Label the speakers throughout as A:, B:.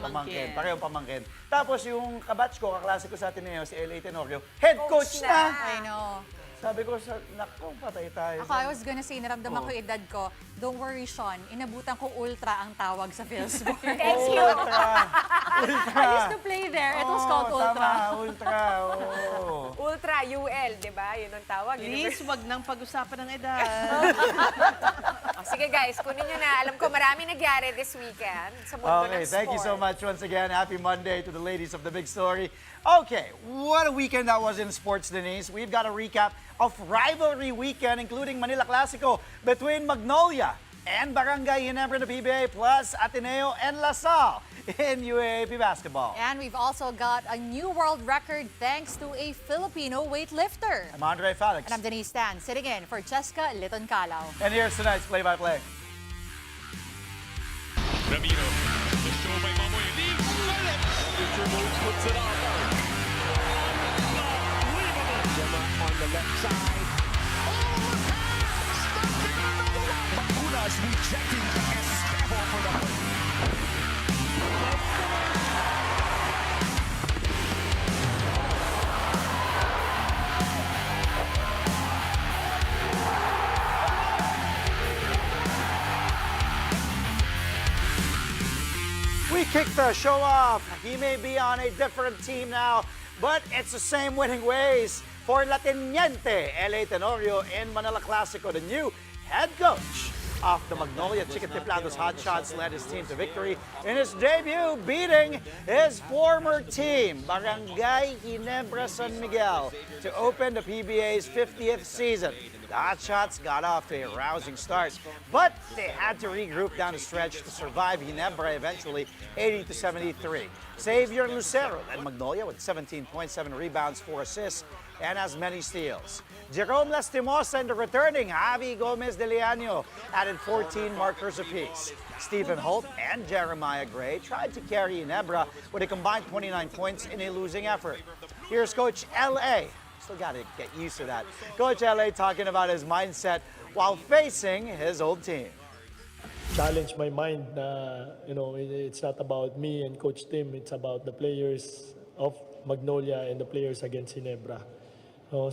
A: pamangkin. Parehong pamangkin. Tapos yung kabatch ko, kaklase ko sa Ateneo, si L.A. Tenorio, head coach na!
B: I know.
A: Sabi ko, naku, patay tayo.
B: Ako, I was gonna say, naramdaman ko yung edad ko. Don't worry, Sean. Inabutan ko Ultra ang tawag sa Facebook.
C: Thank you.
A: Ultra!
B: I used to play there. It was called Ultra.
A: Tama, Ultra. Oh.
C: Ultra, UL, di ba? Yun ang tawag.
D: Please, wag nang pag-usapan ng edad.
C: Oh, sige guys, kunin nyo na. Alam ko marami nagyari this weekend sa mundo ng sport.
A: Thank you so much once again. Happy Monday to the ladies of the big story. Okay, what a weekend that was in sports, Denise. We've got a recap of rivalry weekend, including Manila Clasico between Magnolia and Barangay Ginebra na PBA plus Ateneo and La Salle in UAAP basketball.
B: And we've also got a new world record thanks to a Filipino weightlifter.
A: I'm Andre Felix.
B: And I'm Denise Tan, sitting in for Cheska Liton-Calao.
A: And here's tonight's play-by-play.
E: Ramiro, the show by Mamoy leaves it. Future moves puts it on. Unbelievable. Gemma on the left side. Oh, the pass! Stumping another one. Bacunas rejecting Espejo for the win.
A: We kick the show off. He may be on a different team now, but it's the same winning ways for Latiniente L.A. Tenorio in Manila Clasico. The new head coach of the Magnolia Chicoteplados Hotshots led his team to victory in his debut, beating his former team, Barangay Ginebra San Miguel, to open the PBA's 50th season. The Hotshots got off to a rousing start, but they had to regroup down the stretch to survive Ginebra eventually 80-73. Xavier Lucero led Magnolia with 17.7 rebounds, 4 assists, and as many steals. Jerome Lastimosa and the returning Javi Gomez de Leaño added 14 markers apiece. Stephen Holt and Jeremiah Gray tried to carry Ginebra with a combined 29 points in a losing effort. Here's Coach L.A. Still got to get used to that. Coach L.A. talking about his mindset while facing his old team.
F: Challenge my mind. It's not about me and Coach Tim. It's about the players of Magnolia and the players against Ginebra. I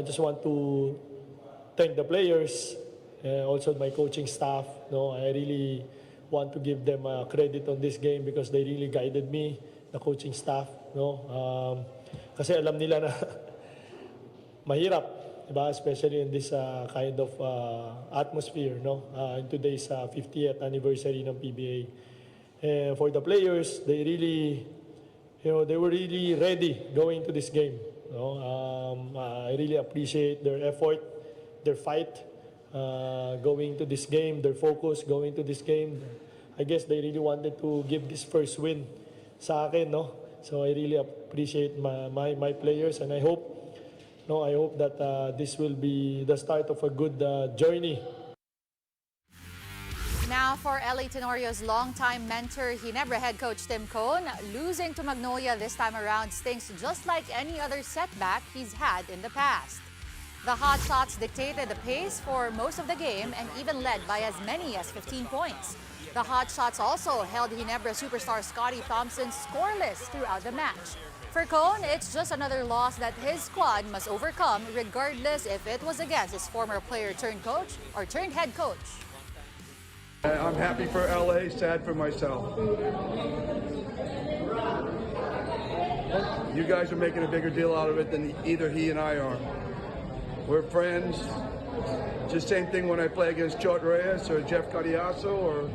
F: just want to thank the players, also my coaching staff. I really want to give them credit on this game because they really guided me, the coaching staff. Kasi alam nila na mahirap, diba? Especially in this kind of atmosphere, in today's 50th anniversary ng PBA. For the players, they were really ready going to this game. I really appreciate their effort, their fight going to this game, their focus going to this game. I guess they really wanted to give this first win sa akin, So I really appreciate my players, and I hope that this will be the start of a good journey.
B: Now for L.A. Tenorio's longtime mentor, Ginebra head coach Tim Cone, losing to Magnolia this time around stings just like any other setback he's had in the past. The Hotshots dictated the pace for most of the game and even led by as many as 15 points. The Hotshots also held Ginebra superstar Scotty Thompson scoreless throughout the match. For Cone, it's just another loss that his squad must overcome, regardless if it was against his former player turned coach or turned head coach.
G: I'm happy for LA, sad for myself. You guys are making a bigger deal out of it than either he and I are. We're friends. It's the same thing when I play against Chot Reyes or Jeff Cardiaso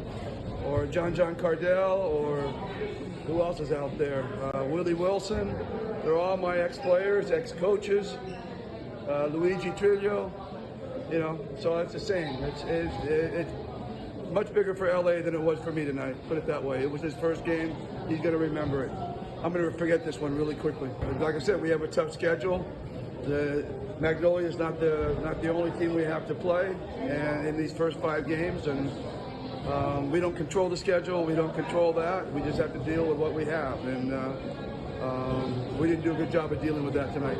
G: or John Cardell or who else is out there? Willie Wilson. They're all my ex-players, ex-coaches. Luigi Trillo. So it's the same. It's much bigger for LA than it was for me tonight. Put it that way. It was his first game. He's going to remember it. I'm going to forget this one really quickly. Like I said, we have a tough schedule. The Magnolia is not the only team we have to play, and in these first 5 games, and we don't control the schedule. We don't control that. We just have to deal with what we have, and we didn't do a good job of dealing with that tonight.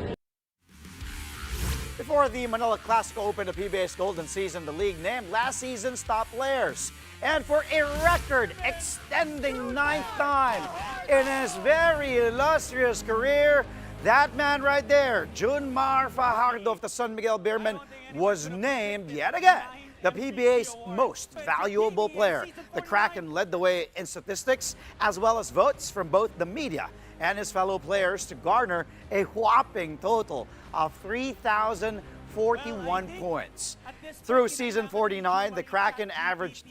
A: Before the Manila Clasico opened the PBA's golden season, the league named last season's top players. And for a record extending 9th time in his very illustrious career, that man right there, Junmar Fajardo of the San Miguel Beermen, was named yet again the PBA's most valuable player. The Kraken led the way in statistics as well as votes from both the media and his fellow players to garner a whopping total of 3,041 points. Through season 49, the Kraken averaged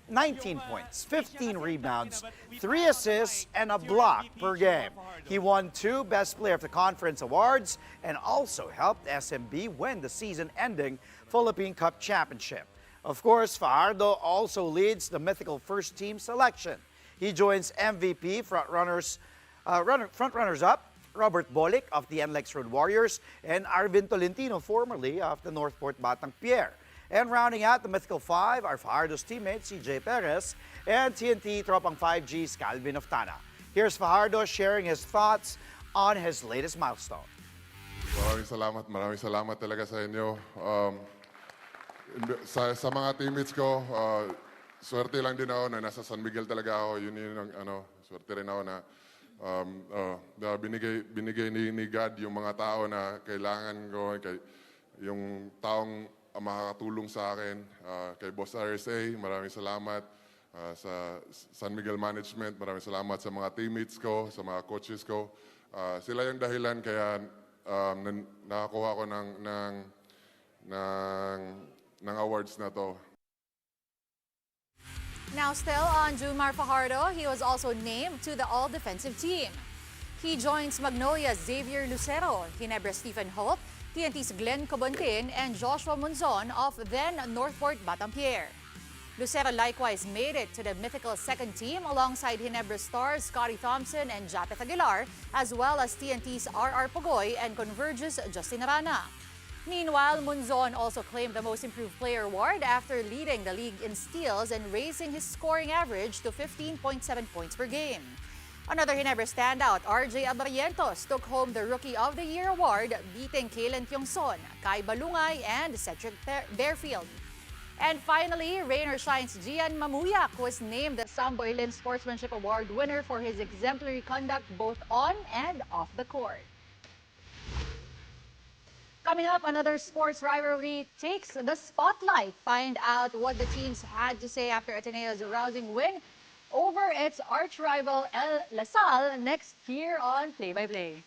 A: 19 points, 15 rebounds, 3 assists, and a block per game. He won 2 Best Player of the Conference awards and also helped SMB win the season-ending Philippine Cup Championship. Of course, Fajardo also leads the mythical first team selection. He joins MVP front-runners-up Robert Bolick of the NLEX Road Warriors and Arvin Tolentino, formerly of the Northport Batang Pierre. And rounding out the mythical 5 are Fajardo's teammates CJ Perez and TNT Tropang 5G's Calvin Oftana. Here's Fajardo sharing his thoughts on his latest milestone.
H: Maraming salamat talaga sa inyo. Sa mga teammates ko, swerte lang din ako na nasa San Miguel talaga ako. Yun swerte rin ako na binigay ni God yung mga tao na kailangan ko, yung taong makakatulong sa akin. Kay Boss RSA, maraming salamat. Sa San Miguel Management, maraming salamat sa mga teammates ko, sa mga coaches ko. Sila yung dahilan kaya nakakuha ko ng awards na to.
B: Now still on Junmar Fajardo, he was also named to the all-defensive team. He joins Magnolia's Xavier Lucero, Ginebra Stephen Hope, TNT's Glenn Cobontin, and Joshua Munzon of then Northport Batang Pierre. Lucero likewise made it to the mythical second team alongside Ginebra stars Scotty Thompson and Japeth Aguilar, as well as TNT's RR Pugoy and Converge's Justin Arana. Meanwhile, Munzon also claimed the Most Improved Player award after leading the league in steals and raising his scoring average to 15.7 points per game. Another Ginebra standout, RJ Abarrientos, took home the Rookie of the Year award, beating Kalen Tiongson, Kai Balungay, and Cedric Bearfield. And finally, Rain or Shine's Gian Mamuyak was named the Samboylen Sportsmanship Award winner for his exemplary conduct both on and off the court. Coming up, another sports rivalry takes the spotlight. Find out what the teams had to say after Ateneo's rousing win over its arch-rival La Salle next year on Play by Play.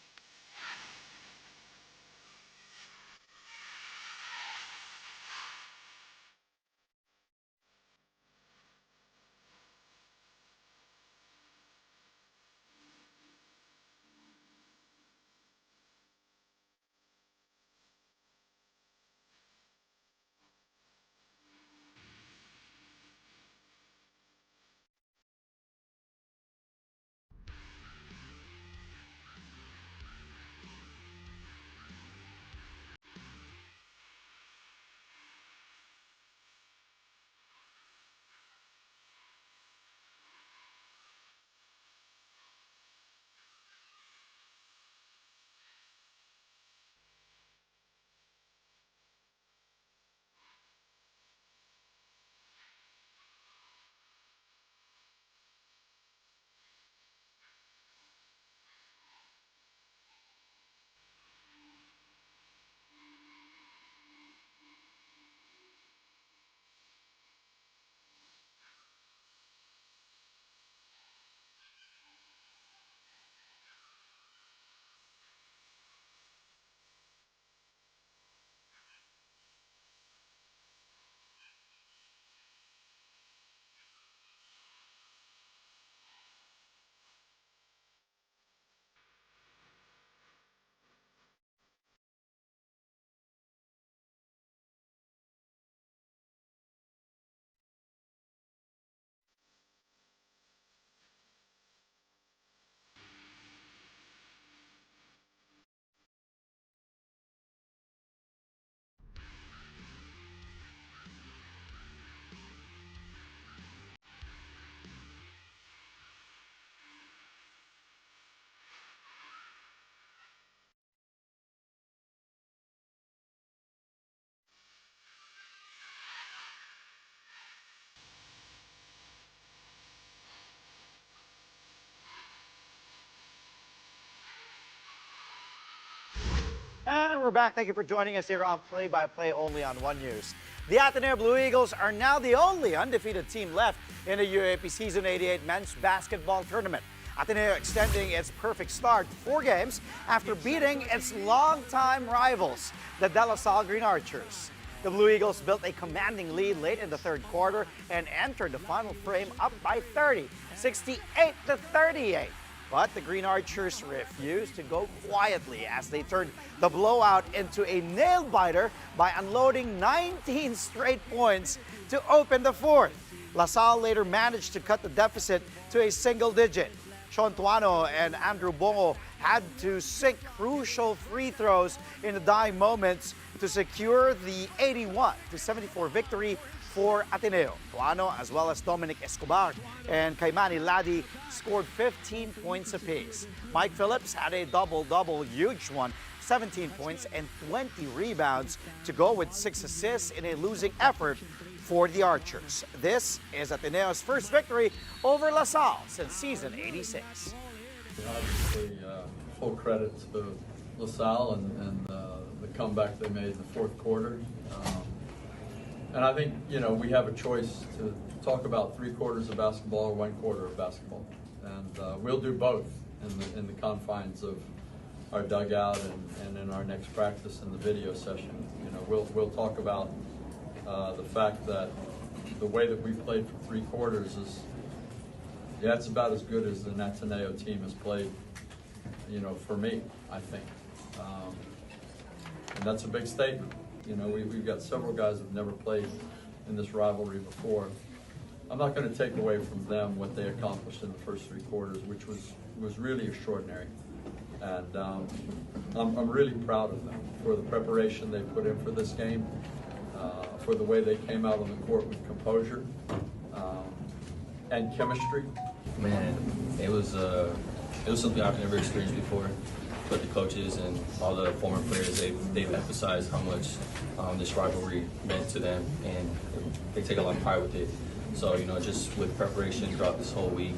A: And we're back. Thank you for joining us here on Play by Play only on One News. The Ateneo Blue Eagles are now the only undefeated team left in the UAAP Season 88 men's basketball tournament. Ateneo extending its perfect start to 4 games after beating its longtime rivals, the De La Salle Green Archers. The Blue Eagles built a commanding lead late in the third quarter and entered the final frame up by 30, 68-38. But the Green Archers refused to go quietly as they turned the blowout into a nail-biter by unloading 19 straight points to open the fourth. La Salle later managed to cut the deficit to a single digit. Sean Tuano and Andrew Bongo had to sink crucial free throws in the dying moments to secure the 81-74 victory for Ateneo. Tuano, as well as Dominic Escobar and Kaimani Ladi, scored 15 points apiece. Mike Phillips had a double-double, huge one, 17 points and 20 rebounds to go with 6 assists in a losing effort for the Archers. This is Ateneo's first victory over La Salle since season 86.
I: Obviously, full credit to La Salle and the comeback they made in the fourth quarter. And I think, we have a choice to talk about 3 quarters of basketball or 1 quarter of basketball. And we'll do both in the confines of our dugout and in our next practice in the video session. We'll talk about the fact that the way that we played for 3 quarters is, it's about as good as an Ateneo team has played, for me, I think. And that's a big statement. We've got several guys that have never played in this rivalry before. I'm not going to take away from them what they accomplished in the first 3 quarters, which was really extraordinary. And I'm really proud of them for the preparation they put in for this game, for the way they came out on the court with composure and chemistry.
J: Man, it was something I've never experienced before. But the coaches and all the former players, they've emphasized how much this rivalry meant to them, and they take a lot of pride with it. So, just with preparation throughout this whole week,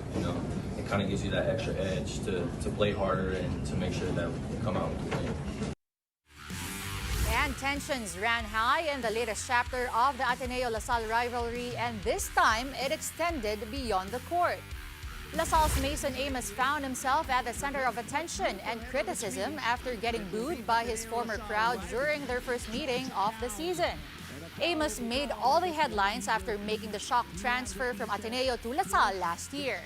J: it kind of gives you that extra edge to play harder and to make sure that we come out with a win.
B: And tensions ran high in the latest chapter of the Ateneo-La Salle rivalry, and this time it extended beyond the court. La Salle's Mason Amos found himself at the center of attention and criticism after getting booed by his former crowd during their first meeting of the season. Amos made all the headlines after making the shock transfer from Ateneo to La Salle last year.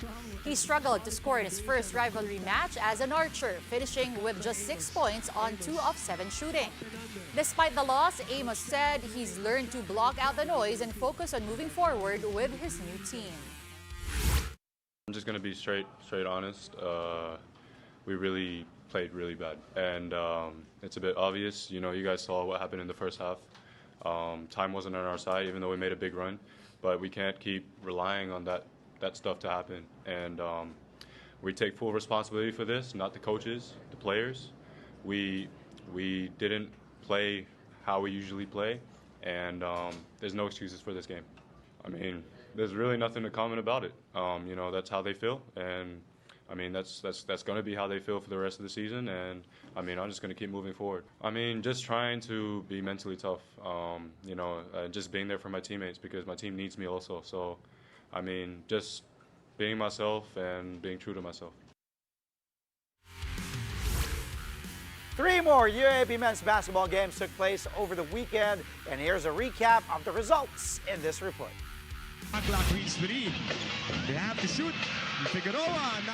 B: He struggled to score in his first rivalry match as an Archer, finishing with just 6 points on 2 of 7 shooting. Despite the loss, Amos said he's learned to block out the noise and focus on moving forward with his new team.
K: I'm just going to be straight honest. We really played really bad, and it's a bit obvious. You guys saw what happened in the first half. Time wasn't on our side, even though we made a big run, but we can't keep relying on that stuff to happen. And we take full responsibility for this, not the coaches, the players. We didn't play how we usually play, and there's no excuses for this game. I mean, there's really nothing to comment about it. That's how they feel, and I mean that's going to be how they feel for the rest of the season. And I mean, I'm just going to keep moving forward. I mean, just trying to be mentally tough. Just being there for my teammates because my team needs me also. So, I mean, just being myself and being true to myself.
A: 3 more UAAP men's basketball games took place over the weekend, and here's a recap of the results in this report.
E: They have to shoot.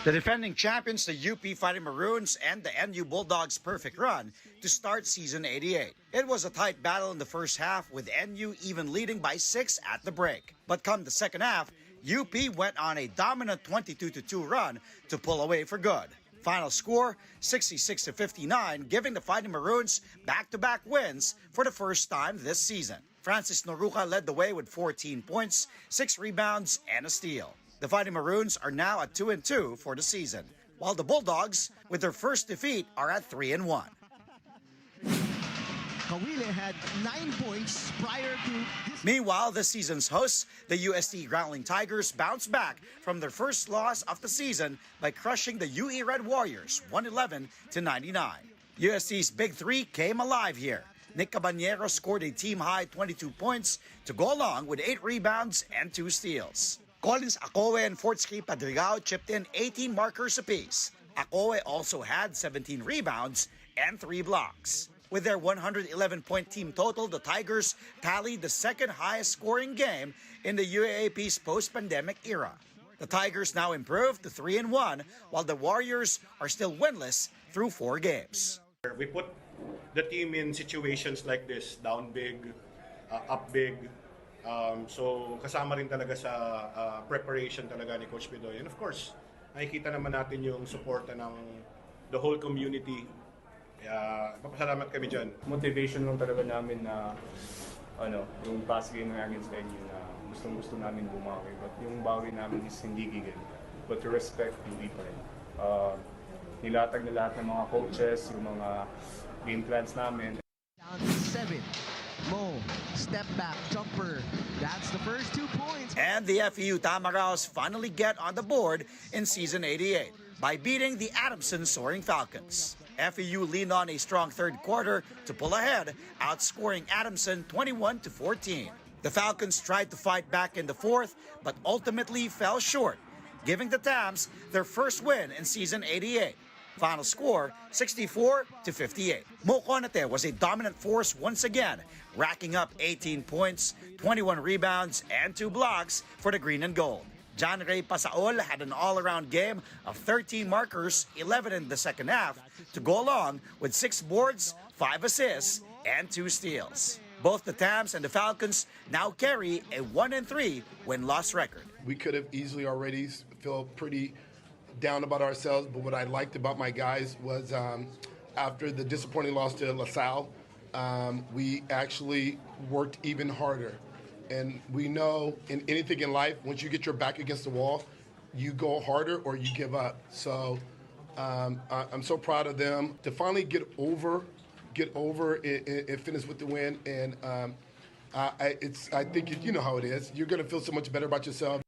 A: The defending champions, the UP Fighting Maroons, and the NU Bulldogs' perfect run to start season 88. It was a tight battle in the first half, with NU even leading by 6 at the break. But come the second half, UP went on a dominant 22-2 run to pull away for good. Final score, 66-59, giving the Fighting Maroons back-to-back wins for the first time this season. Francis Noruca led the way with 14 points, 6 rebounds, and a steal. The Fighting Maroons are now at 2-2 for the season, while the Bulldogs, with their first defeat, are at 3-1.
E: Kawile had 9 points prior to this.
A: Meanwhile, this season's hosts, the UST Growling Tigers, bounced back from their first loss of the season by crushing the UE Red Warriors 111-99. USC's Big Three came alive here. Nick Caballero scored a team-high 22 points to go along with 8 rebounds and 2 steals. Collins Acoe and Fortsky Padrigao chipped in 18 markers apiece. Acoe also had 17 rebounds and 3 blocks. With their 111-point team total, the Tigers tallied the second highest scoring game in the UAAP's post-pandemic era. The Tigers now improved to 3-1, while the Warriors are still winless through 4 games.
L: We put the team in situations like this, down big, up big. So kasama rin talaga sa preparation talaga ni Coach Bidoy. And of course, nakikita naman natin yung suporta ng the whole community. Papasalamat kami dyan.
M: Motivation lang talaga namin na yung past game na against NU na gustong-gusto namin bumawi. But yung bawi namin is hindi gigil. But to respect, hindi pa rin. Nilatag na lahat ng mga coaches, yung mga game plans namin.
N: Down to 7. Mo, step back, jumper. That's the first 2 points.
A: And the FEU Tamaraos finally get on the board in season 88 by beating the Adamson Soaring Falcons. FEU leaned on a strong third quarter to pull ahead, outscoring Adamson 21-14. The Falcons tried to fight back in the fourth, but ultimately fell short, giving the Tams their first win in season 88. Final score, 64-58. Mo Conate was a dominant force once again, racking up 18 points, 21 rebounds, and 2 blocks for the green and gold. John Ray Pasaol had an all-around game of 13 markers, 11 in the second half, to go along with 6 boards, 5 assists, and 2 steals. Both the Tams and the Falcons now carry a 1-3 win-loss record.
G: We could have easily already felt pretty down about ourselves, but what I liked about my guys was after the disappointing loss to La Salle, we actually worked even harder. And we know in anything in life, once you get your back against the wall, you go harder or you give up. So I'm so proud of them to finally get over and finish with the win. And I think you know how it is. You're going to feel so much better about yourself.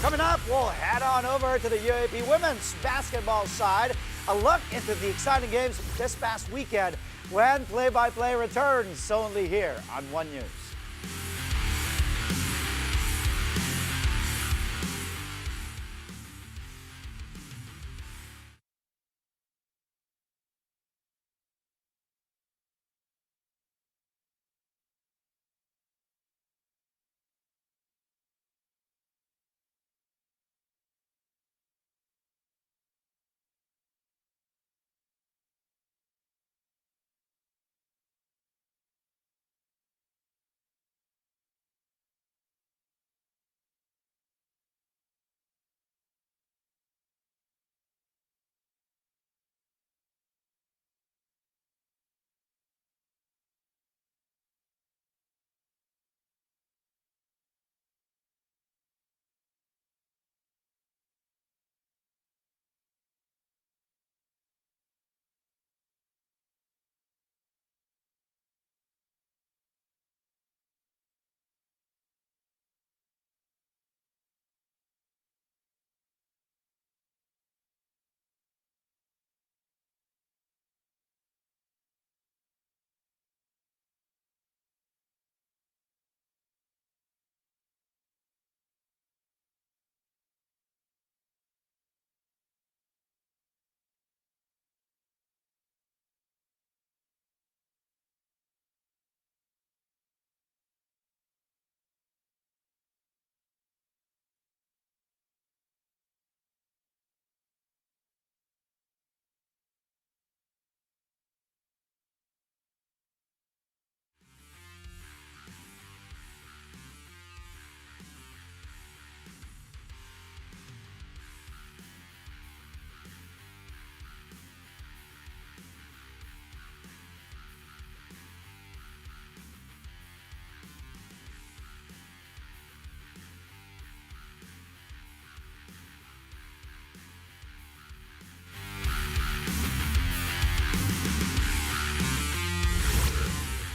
A: Coming up, we'll head on over to the UAAP women's basketball side. A look into the exciting games this past weekend when play-by-play returns only here on One News.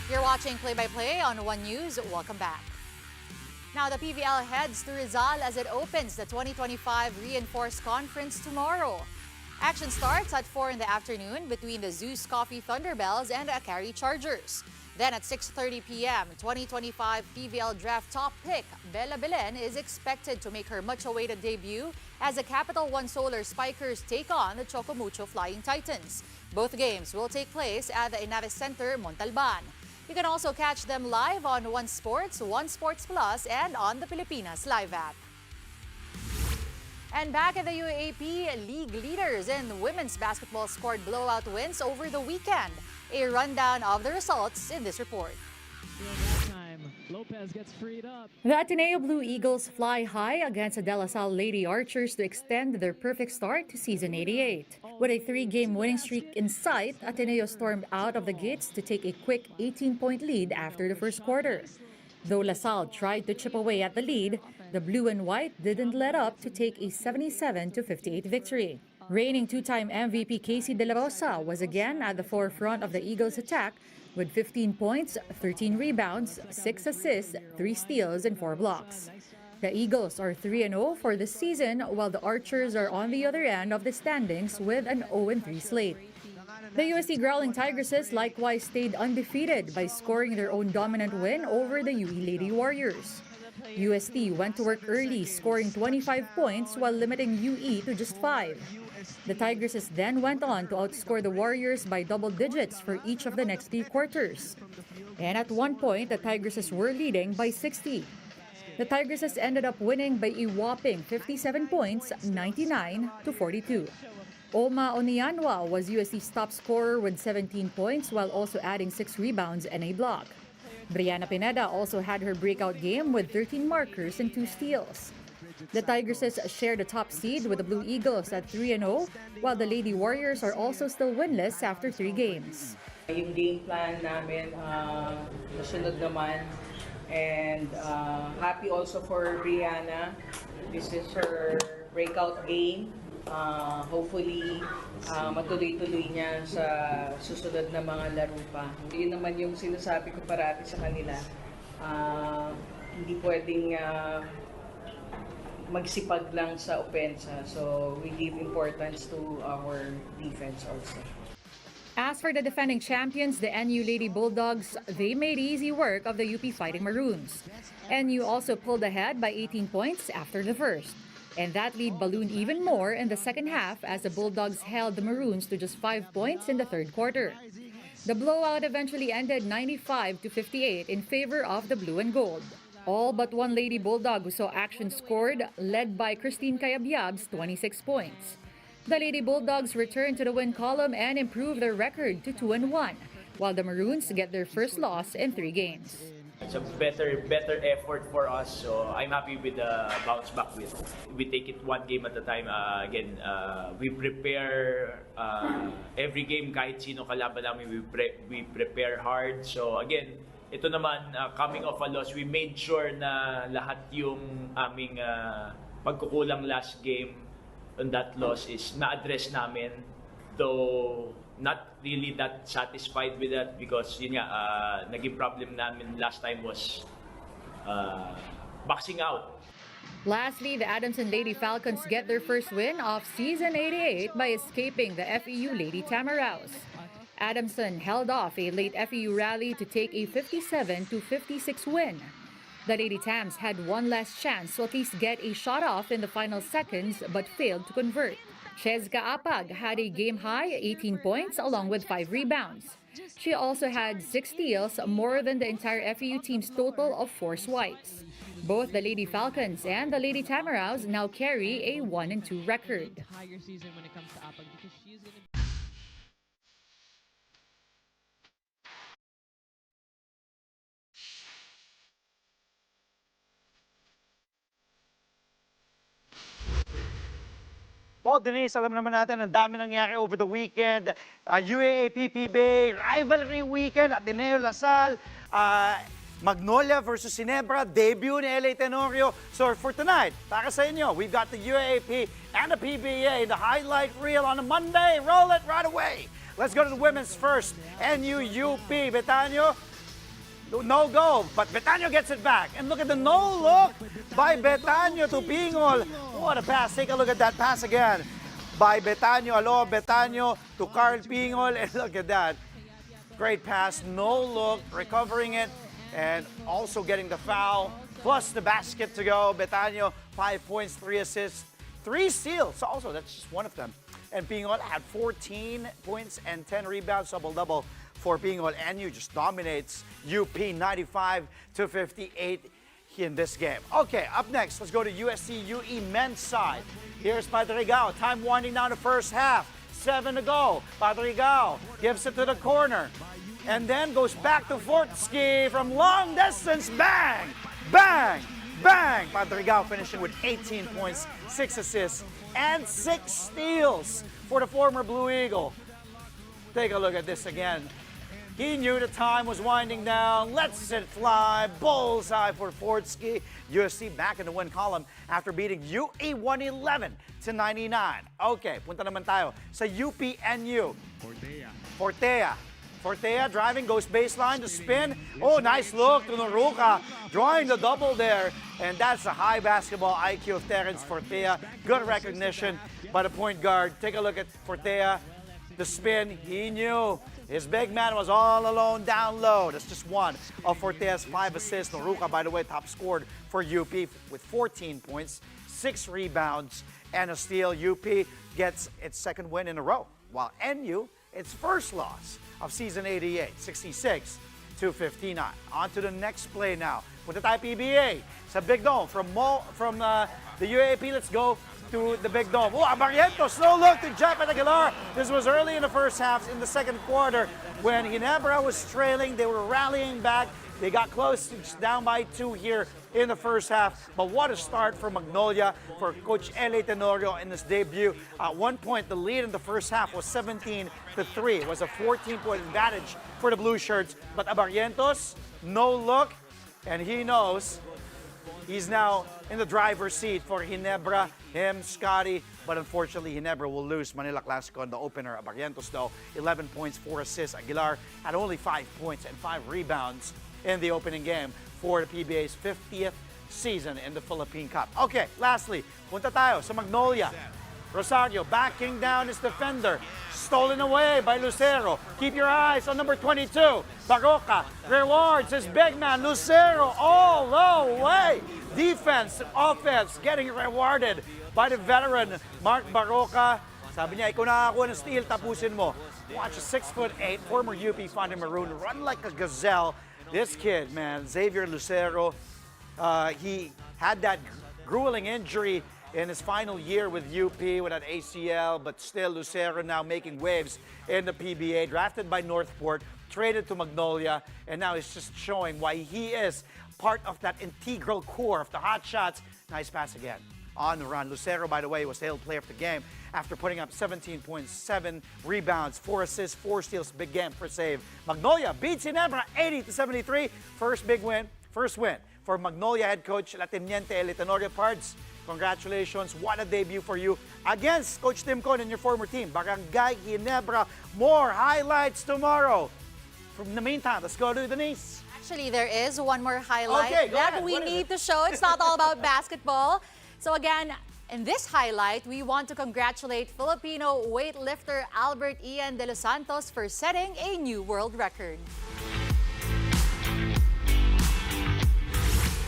B: You're watching Play-by-Play on One News. Welcome back. Now, the PVL heads to Rizal as it opens the 2025 Reinforced Conference tomorrow. Action starts at 4 in the afternoon between the Zeus Coffee Thunderbells and Akari Chargers. Then at 6:30 p.m., 2025 PVL Draft top pick Bella Belen is expected to make her much-awaited debut as the Capital One Solar Spikers take on the Chocomucho Flying Titans. Both games will take place at the Inaves Center, Montalban. You can also catch them live on One Sports, One Sports Plus, and on the Pilipinas Live app. And back at the UAAP, league leaders in women's basketball scored blowout wins over the weekend. A rundown of the results in this report.
O: Lopez gets freed up.
B: The Ateneo Blue Eagles fly high against Ateneo-La Salle Lady Archers to extend their perfect start to season 88. With a 3-game winning streak in sight, Ateneo stormed out of the gates to take a quick 18-point lead after the first quarter. Though La Salle tried to chip away at the lead, the blue and white didn't let up to take a 77-58 victory. Reigning two-time MVP Casey De La Rosa was again at the forefront of the Eagles' attack with 15 points, 13 rebounds, 6 assists, 3 steals, and 4 blocks. The Eagles are 3-0 for the season, while the Archers are on the other end of the standings with an 0-3 slate. The UST Growling Tigresses likewise stayed undefeated by scoring their own dominant win over the UE Lady Warriors. UST went to work early, scoring 25 points while limiting UE to just 5. The Tigresses then went on to outscore the Warriors by double digits for each of the next 3 quarters. And at one point, the Tigresses were leading by 60. The Tigresses ended up winning by a whopping 57 points, 99-42. Oma Onianwa was UST's top scorer with 17 points while also adding 6 rebounds and a block. Brianna Pineda also had her breakout game with 13 markers and 2 steals. The Tigresses share the top seed with the Blue Eagles at 3-0, while the Lady Warriors are also still winless after 3 games.
P: Yung game plan namin, nasunod naman. And happy also for Brianna. This is her breakout game. Hopefully, matuloy-tuloy niya sa susunod na mga laro pa. Yun naman yung sinasabi ko parati sa kanila. Hindi pwedeng magsipag lang sa opensa. So, we give importance to our defense also.
B: As for the defending champions, the NU Lady Bulldogs, they made easy work of the UP Fighting Maroons. NU also pulled ahead by 18 points after the first. And that lead ballooned even more in the second half as the Bulldogs held the Maroons to just 5 points in the third quarter. The blowout eventually ended 95-58 in favor of the blue and gold. All but one Lady Bulldog who saw action scored, led by Christine Cayabyab's 26 points. The Lady Bulldogs returned to the win column and improved their record to 2-1, while the Maroons get their first loss in 3 games.
Q: It's a better effort for us, so I'm happy with the bounce back win. We take it one game at a time. We prepare every game kahit sino kalaban namin, we prepare hard. So again, ito naman, coming off a loss, we made sure na lahat yung aming pagkukulang last game on that loss is na-address namin, though not really that satisfied with that because yun nga, naging problem namin last time was boxing out.
B: Lastly, the Adamson Lady Falcons get their first win of season 88 by escaping the FEU Lady Tamaraws. Adamson held off a late FEU rally to take a 57-56 win. The Lady Tams had one last chance to at least get a shot off in the final seconds but failed to convert. Chezka Apag had a game-high 18 points along with 5 rebounds. She also had 6 steals, more than the entire FEU team's total of 4 swipes. Both the Lady Falcons and the Lady Tamaraws now carry a 1-2 record.
O: Higher season when it comes to Apag because she's going to
A: Well, Denise, alam naman natin, ang dami nangyari over the weekend. UAAP PBA, rivalry weekend, Ateneo-La Salle, Magnolia versus Ginebra, debut ni LA Tenorio. So for tonight, para sa inyo, we've got the UAAP and the PBA, the highlight reel on a Monday. Roll it right away. Let's go to the women's first. NU-UP, Betanyo. No goal, but Betanyo gets it back. And look at the no-look by Betanyo to Bingol. What a pass. Take a look at that pass again. by Betanyo. Alo, Betanyo to Carl Pingol. And look at that. Great pass, no look, recovering it, and also getting the foul, plus the basket to go. Betanyo, 5 points, 3 assists, 3 steals. Also, that's just one of them. And Pingol had 14 points and 10 rebounds, double-double for Pingol. NU just dominates UP 95-58 in this game. Okay, up next, let's go to USC UE men's side. Here's Padrigao. Time winding down the first half. 7 to go. Padrigao gives it to the corner. And then goes back to Fortsky from long distance. Bang! Bang! Bang! Padrigao finishing with 18 points, 6 assists, and 6 steals for the former Blue Eagle. Take a look at this again. He knew the time was winding down. Lets it fly. Bullseye for Fortsky. USC back in the win column after beating UE 111-99. Okay, punta naman tayo sa UPNU. Fortea driving, goes baseline to spin. Oh, nice look to Noruka, drawing the double there. And that's a high basketball IQ of Terence Fortea. Good recognition by the point guard. Take a look at Fortea. The spin, he knew. His big man was all alone down low. That's just one of Fortea's 5 assists. Noruka, by the way, top scored for UP with 14 points, 6 rebounds, and a steal. UP gets its second win in a row, while NU, its first loss of season 88, 66-59. On to the next play now. Punta tayo PBA sa Big Dome. From the UAAP, let's go to the Big Dome. Oh, Barrientos, no look to Japet Aguilar. This was early in the first half, in the second quarter, when Ginebra was trailing. They were rallying back. They got close, down by 2 here in the first half. But what a start for Magnolia, for Coach L.A. Tenorio in his debut. At one point, the lead in the first half was 17-3. It was a 14-point advantage for the Blue Shirts. But Barrientos, no look, and he knows he's now in the driver's seat for Ginebra, him, Scotty. But unfortunately, Ginebra will lose Manila Classico in the opener. Barrientos, though, 11 points, 4 assists. Aguilar had only 5 points and 5 rebounds in the opening game for the PBA's 50th season in the Philippine Cup. Okay, lastly, punta tayo sa Magnolia. Rosario backing down his defender. Stolen away by Lucero. Keep your eyes on number 22. Barroca rewards his big man, Lucero, all the way. Defense, offense, getting rewarded by the veteran, Mark Barroca. Sabi niya, ikaw nakakuha ng steal, tapusin mo. Watch a 6'8", former UP Fighting Maroon, run like a gazelle. This kid, man, Xavier Lucero, he had that grueling injury in his final year with UP with an ACL, but still Lucero now making waves in the PBA, drafted by Northport, traded to Magnolia, and now he's just showing why he is part of that integral core of the Hot Shots. Nice pass again on the run. Lucero, by the way, was the hailed player of the game after putting up 17 points, 7 rebounds, 4 assists, 4 steals. Big game for save. Magnolia beats Ginebra 80-73. First win for Magnolia head coach Latiniente L.A. Tenorio. Pards, congratulations. What a debut for you against Coach Tim Con and your former team, Barangay Ginebra. More highlights tomorrow. From the meantime, let's go to Denise.
B: Actually, there is one more highlight that we need to show. It's not all about basketball. So again, in this highlight, we want to congratulate Filipino weightlifter Albert Ian de los Santos for setting a new world record.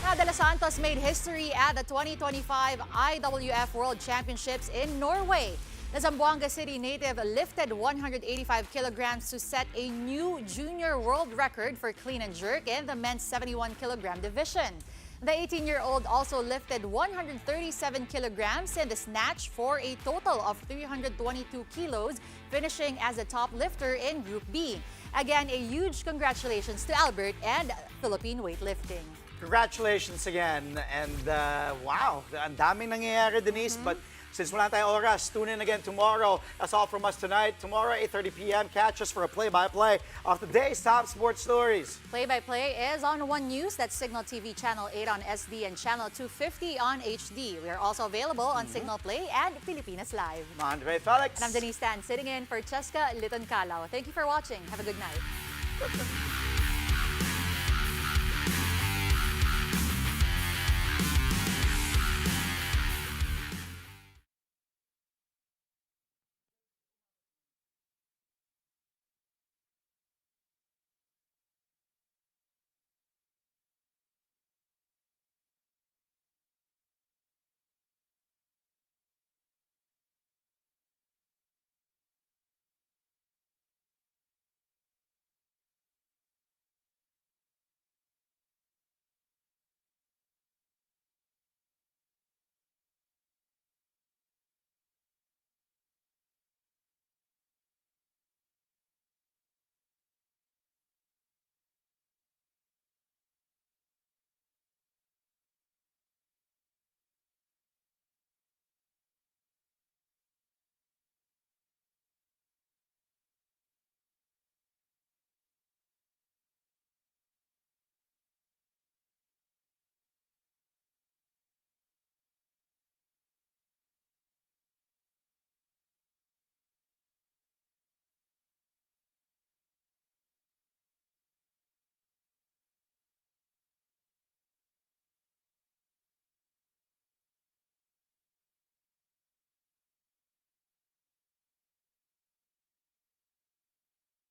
B: Now, de los Santos made history at the 2025 IWF World Championships in Norway. The Zamboanga City native lifted 185 kilograms to set a new junior world record for clean and jerk in the men's 71-kilogram division. The 18-year-old also lifted 137 kilograms in the snatch for a total of 322 kilos, finishing as the top lifter in Group B. Again, a huge congratulations to Albert and Philippine weightlifting.
A: Congratulations again. And wow, ang daming nangyayari, Denise. But since wala tayong oras, tune in again tomorrow. That's all from us tonight. Tomorrow, 8:30 p.m., catch us for a play-by-play of the day's top sports stories.
B: Play-by-play is on One News. That's Signal TV Channel 8 on SD and Channel 250 on HD. We are also available on Signal Play and Pilipinas Live.
A: I'm Andre Felix.
B: And I'm Denise Tan, sitting in for Cheska Liton Calao. Thank you for watching. Have a good night.